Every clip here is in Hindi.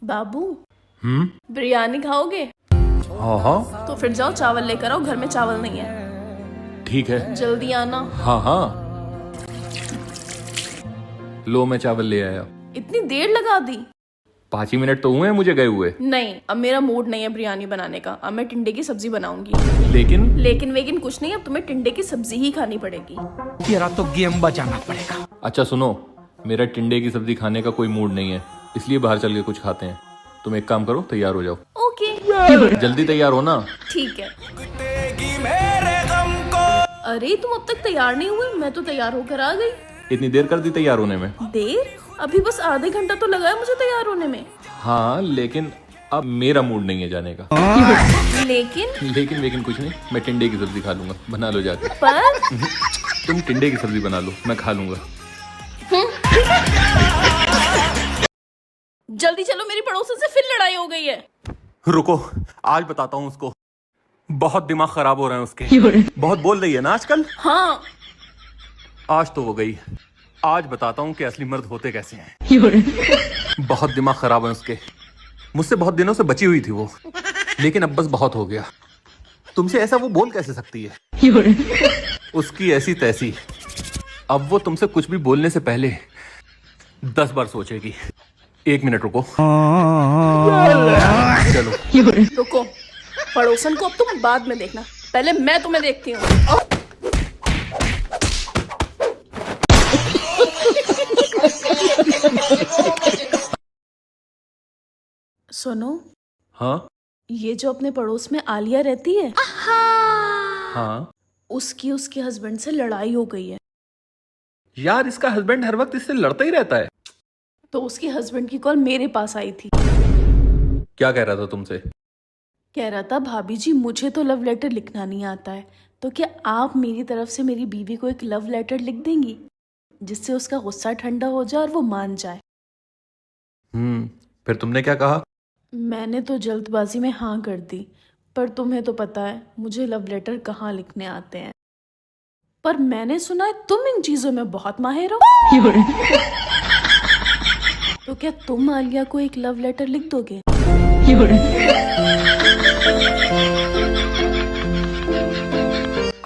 बाबू बिरयानी खाओगे? हाँ हाँ तो फिर जाओ चावल लेकर आओ, घर में चावल नहीं है। ठीक है। जल्दी आना। हाँ हाँ लो मैं चावल ले आया। इतनी देर लगा दी? 5 ही मिनट तो हुए हैं मुझे गए हुए। नहीं, अब मेरा मूड नहीं है बिरयानी बनाने का। अब मैं टिंडे की सब्जी बनाऊंगी। लेकिन लेकिन कुछ नहीं, अब तुम्हें टिंडे की सब्जी ही खानी पड़ेगी। तेरा तो गेम बजाना पड़ेगा। अच्छा सुनो, मेरा टिंडे की सब्जी खाने का कोई मूड नहीं है, इसलिए बाहर चल के कुछ खाते हैं। तुम एक काम करो, तैयार हो जाओ। ओके जल्दी तैयार हो ना। ठीक है। अरे तुम अब तक तैयार नहीं हुई? मैं तो तैयार होकर आ गई। इतनी देर कर दी तैयार होने में? देर? अभी बस आधे घंटा तो लगा है मुझे तैयार होने में। हाँ लेकिन अब मेरा मूड नहीं है जाने का। लेकिन कुछ नहीं, मैं टिंडे की सब्जी खा लूंगा। बना लो जाके। पर तुम टिंडे की सब्जी बना लो, मैं खा लूंगा। जल्दी चलो, मेरी पड़ोसन से फिर लड़ाई हो गई है। रुको, आज बताता हूँ उसको। बहुत दिमाग खराब हो रहा है उसके। बहुत बोल रही है ना आजकल। हाँ आज तो हो गई। आज बताता हूँ कि असली मर्द होते कैसे हैं। बहुत दिमाग खराब है उसके। मुझसे बहुत दिनों से बची हुई थी वो, लेकिन अब बस बहुत हो गया। तुमसे ऐसा वो बोल कैसे सकती है? उसकी ऐसी तैसी। अब वो तुमसे कुछ भी बोलने से पहले 10 बार सोचेगी। 1 मिनट रुको। चलो रुको, पड़ोसन को अब तुम बाद में देखना, पहले मैं तुम्हें देखती हूँ। सुनो, हाँ ये जो अपने पड़ोस में आलिया रहती है, हाँ उसकी उसके हस्बैंड से लड़ाई हो गई है। यार, इसका हस्बैंड हर वक्त इससे लड़ता ही रहता है। तो उसके हस्बैंड की कॉल मेरे पास आई थी। क्या कह रहा था तुमसे? कह रहा था, भाभी जी मुझे तो लव लेटर लिखना नहीं आता है, तो क्या आप मेरी तरफ से मेरी बीवी को एक लव लेटर लिख देंगी, जिससे उसका गुस्सा ठंडा हो जाए और वो मान जाए। फिर तुमने क्या कहा? मैंने तो जल्दबाजी में हाँ कर दी, पर तुम्हें तो पता है मुझे लव लेटर कहाँ लिखने आते हैं। पर मैंने सुना है तुम इन चीजों में बहुत माहिर हो। तो क्या तुम आलिया को एक लव लेटर लिख दोगे?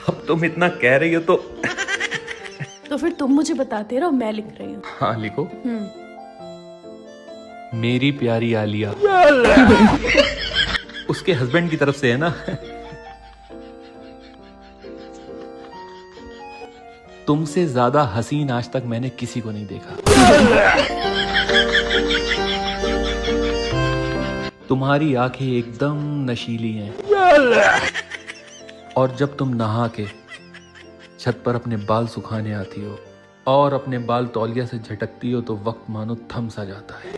अब तुम इतना कह रही हो तो फिर तुम मुझे बताते रहो, मैं लिख रही हूँ। हाँ लिखो। मेरी प्यारी आलिया। उसके हस्बैंड की तरफ से है ना। तुमसे ज्यादा हसीन आज तक मैंने किसी को नहीं देखा। तुम्हारी आंखें एकदम नशीली हैं, और जब तुम नहा के छत पर अपने बाल सुखाने आती हो और अपने बाल तौलिया से झटकती हो, तो वक्त मानो थम सा जाता है।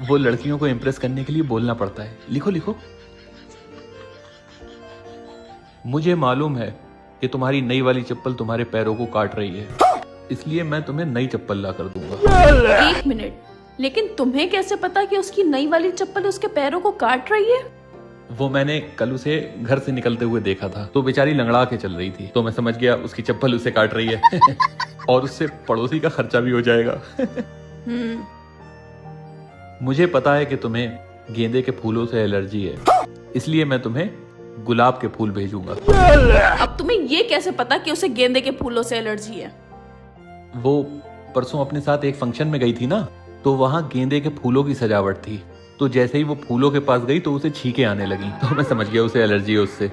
वो लड़कियों को इम्प्रेस करने के लिए बोलना पड़ता है। लिखो लिखो। मुझे मालूम है कि तुम्हारी नई वाली चप्पल तुम्हारे पैरों को काट रही है, इसलिए मैं तुम्हें नई चप्पल ला कर दूंगा। 1 मिनट, लेकिन तुम्हें कैसे पता कि उसकी नई वाली चप्पल उसके पैरों को काट रही है? वो मैंने कल उसे घर से निकलते हुए देखा था, तो बेचारी लंगड़ा के चल रही थी, तो मैं समझ गया उसकी चप्पल उसे काट रही है। और उससे पड़ोसी का खर्चा भी हो जाएगा। मुझे पता है कि तुम्हें गेंदे के फूलों से एलर्जी है, इसलिए मैं तुम्हें गुलाब के फूल भेजूंगा। अब तुम्हें ये कैसे पता कि उसे गेंदे के फूलों से एलर्जी है? वो परसों अपने साथ एक फंक्शन में गई थी ना, तो वहां गेंदे के फूलों की सजावट थी, तो जैसे ही वो फूलों के पास गई तो उसे छींके आने लगी, तो मैं समझ गया उसे एलर्जी है उससे।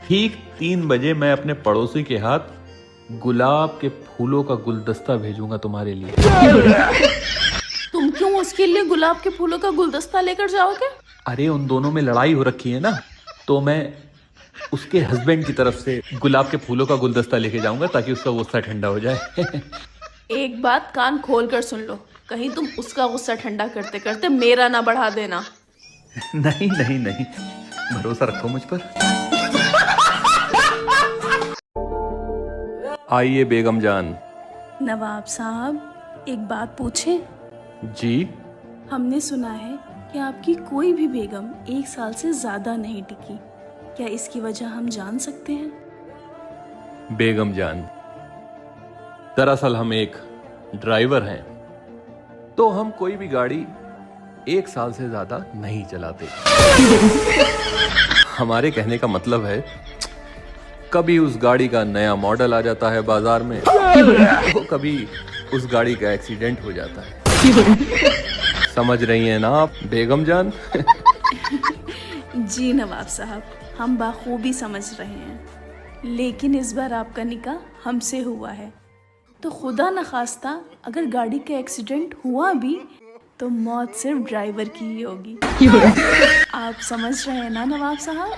ठीक 3 बजे मैं अपने पड़ोसी के हाथ गुलाब के फूलों का गुलदस्ता भेजूंगा तुम्हारे लिए। तुम क्यों उसके लिए गुलाब के फूलों का गुलदस्ता लेकर जाओगे? अरे उन दोनों में लड़ाई हो रखी है ना, तो मैं उसके हस्बैंड की तरफ से गुलाब के फूलों का गुलदस्ता लेके जाऊंगा, ताकि उसका गुस्सा ठंडा हो जाए। एक बात कान खोल कर सुन लो, कहीं तुम उसका गुस्सा ठंडा करते करते मेरा ना बढ़ा देना। नहीं नहीं नहीं, भरोसा रखो मुझ पर। आइए बेगम जान। नवाब साहब, एक बात पूछे? जी। हमने सुना है कि आपकी कोई भी बेगम 1 साल से ज्यादा नहीं टिकी, क्या इसकी वजह हम जान सकते हैं? बेगम जान, दरअसल हम एक ड्राइवर हैं तो हम कोई भी गाड़ी 1 साल से ज्यादा नहीं चलाते। हमारे कहने का मतलब है कभी उस गाड़ी का नया मॉडल आ जाता है बाजार में तो कभी उस गाड़ी का एक्सीडेंट हो जाता है। समझ रही हैं ना आप बेगम जान? जी नवाब साहब, हम बाखूबी समझ रहे हैं, लेकिन इस बार आपका निकाह हमसे हुआ है तो खुदा न खास्ता अगर गाड़ी का एक्सीडेंट हुआ भी तो मौत सिर्फ ड्राइवर की ही होगी। आप समझ रहे हैं ना नवाब साहब?